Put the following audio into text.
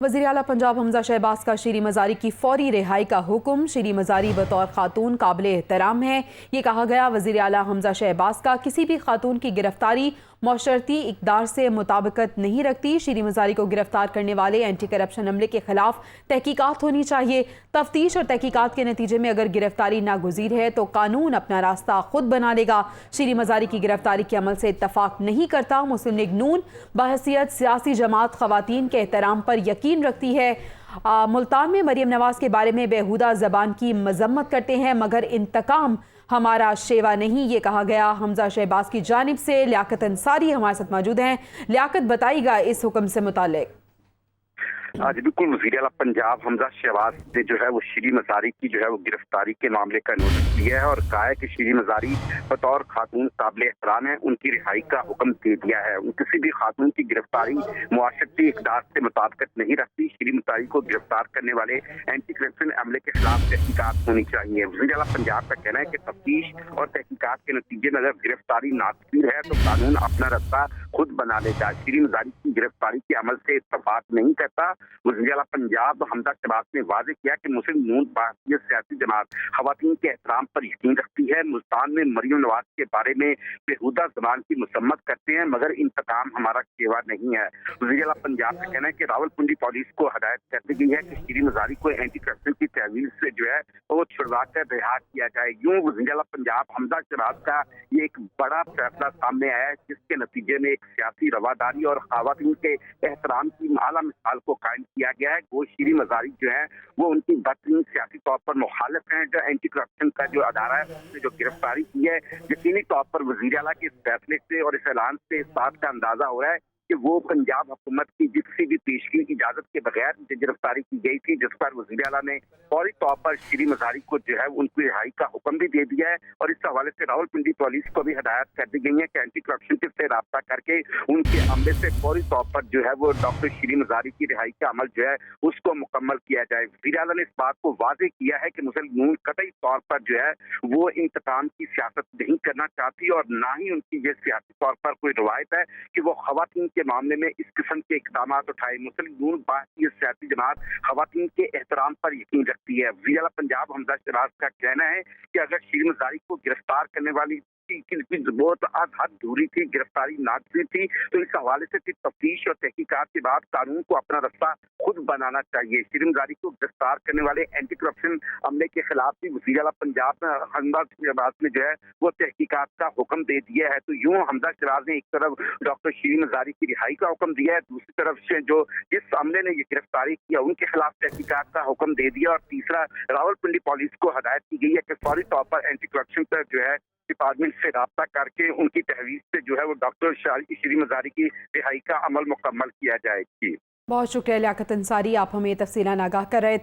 वज़ीर आला पंजाब हमजा शहबाज का शीरी मज़ारी की फौरी रिहाई का हुक्म। शीरी मज़ारी बतौर खातून काबिल एहतराम है। ये कहा गया वज़ीर आला हमजा शहबाज का किसी भी खातून की गिरफ्तारी मौशरती इक़दार से मुताबिकत नहीं रखती। शीरी मज़ारी को गिरफ्तार करने वाले एंटी करप्शन अमले के खिलाफ तहकीकात होनी चाहिए। तफ्तीश और तहकीकात के नतीजे में अगर गिरफ्तारी नागुज़ीर है तो कानून अपना रास्ता खुद बना लेगा। शीरी मज़ारी की गिरफ्तारी के अमल से इत्तफाक नहीं करता। मुस्लिम लीग नून बहैसियत सियासी जमात ख़वातीन के एहतराम पर यकीन रखती है। मुल्तान में मरीम नवाज के बारे में बेहुदा ज़बान की मजम्मत करते हैं मगर इंतकाम हमारा शेवा नहीं, ये कहा गया हमजा शहबाज की जानिब से। लियाकत अंसारी हमारे साथ मौजूद हैं। लियाकत, बताइएगा इस हुक्म से मुताल्लिक। जी बिल्कुल, वज़ीर आला पंजाब हमजा शहबाज ने जो है वो शीरी मज़ारी की जो है वो गिरफ्तारी के मामले का नोटिस दिया है और कहा है कि शीरी मज़ारी बतौर खातून काबिल एहतराम है, उनकी रिहाई का हुक्म दे दिया है। किसी भी खातून की गिरफ्तारी मुआशरती इक़दार से मुताबिकत नहीं रखती। शीरी मज़ारी को गिरफ्तार करने वाले एंटी करप्शन अमले के खिलाफ तहकीकात होनी चाहिए। वज़ीर आला पंजाब का कहना है कि तफ्तीश और तहकीकात के नतीजे में अगर गिरफ्तारी नागज़ीर है तो कानून अपना रास्ता खुद बना लेगा। शीरी मज़ारी की गिरफ्तारी के अमल से इत्तफाक नहीं करता। वज़ीर आला पंजाब हमजा शहबाज ने वाज़ेह किया कि मुस्लिम नून बहैसियत सियासी जमात ख़वातीन के एहतराम पर यकीन रखती है। मुल्तान में मरीम नवाज के बारे में बेहुदा ज़बान की मसम्मत करते हैं मगर इंतकाम हमारा सेवा नहीं है। वज़ीर आला पंजाब का कहना है कि रावलपिंडी पुलिस को हदायत कर दी गई है कि शीरी मज़ारी को एंटी करप्शन की तहवील से जो है वो छुड़वा कर रिहा किया जाए। यूँ वज़ीर आला पंजाब हमजा शहबाज का ये एक बड़ा फैसला सामने आया है जिसके नतीजे में एक सियासी रवादारी और ख़वातीन के एहतराम की आला मिसाल को कायम किया गया है। वो शीरी मज़ारी जो है वो उनकी बदतरीन सियासी तौर पर मुखालिफ हैं। जो एंटी करप्शन का जो अदारा है उसने जो गिरफ्तारी की है, यकीनी तौर पर वज़ीर आला के इस फैसले से और इस ऐलान से इस बात का अंदाजा हो रहा है कि वो पंजाब हुकूमत की किसी भी पेशगी इजाजत के बगैर गिरफ्तारी की गई थी, जिस पर वज़ीर आला ने फौरी तौर पर शीरी मज़ारी को जो है उनकी रिहाई का हुक्म भी दे दिया है और इस हवाले से रावलपिंडी पुलिस को भी हदायत कर दी गई है कि एंटी करप्शन से राब्ता करके उनके अमले से फौरी तौर पर जो है वो डॉक्टर शीरी मज़ारी की रिहाई का अमल जो है उसको मुकम्मल किया जाए। वज़ीर आला ने इस बात को वाज़ेह किया है कि मुस्लिम नून कतई तौर पर जो है वो इंतकाम की सियासत नहीं करना चाहती और ना ही उनकी ये सियासी तौर पर कोई रवायत है कि वो ख़वातीन के मामले में इस किस्म के इक़दाम उठाए। मुस्लिम नून बहैसियत सियासी जमात ख़वातीन के एहतराम पर यकीन रखती है। वज़ीर आला पंजाब हमजा शहबाज का कहना है कि अगर शीरी मज़ारी को गिरफ्तार करने वाली की बहुत हद दूरी थी, गिरफ्तारी नागज़ीर थी, तो इस हवाले से तफ्तीश और तहकीकात के बाद कानून को अपना रास्ता खुद बनाना चाहिए। शीरी मज़ारी को गिरफ्तार करने वाले एंटी करप्शन अमले के खिलाफ भी वज़ीर आला पंजाब हमजा शहबाज ने जो है वो तहकीकात का हुक्म दे दिया है। तो यूँ हमजा शहबाज ने एक तरफ डॉक्टर शीरी मज़ारी की रिहाई का हुक्म दिया है, दूसरी तरफ से जो जिस अमले ने ये गिरफ्तारी किया उनके खिलाफ तहकीकात का हुक्म दे दिया और तीसरा रावलपिंडी पुलिस को हदायत की गई है कि फौरी तौर पर एंटी करप्शन पर जो है डिपार्टमेंट से राब्ता करके उनकी तहवीज़ से जो है वो डॉक्टर शीरी मज़ारी की रिहाई का अमल मुकम्मल किया जाए। बहुत शुक्रिया लियाकत अंसारी, आप हमें तफसीलान आगाह कर रहे थे।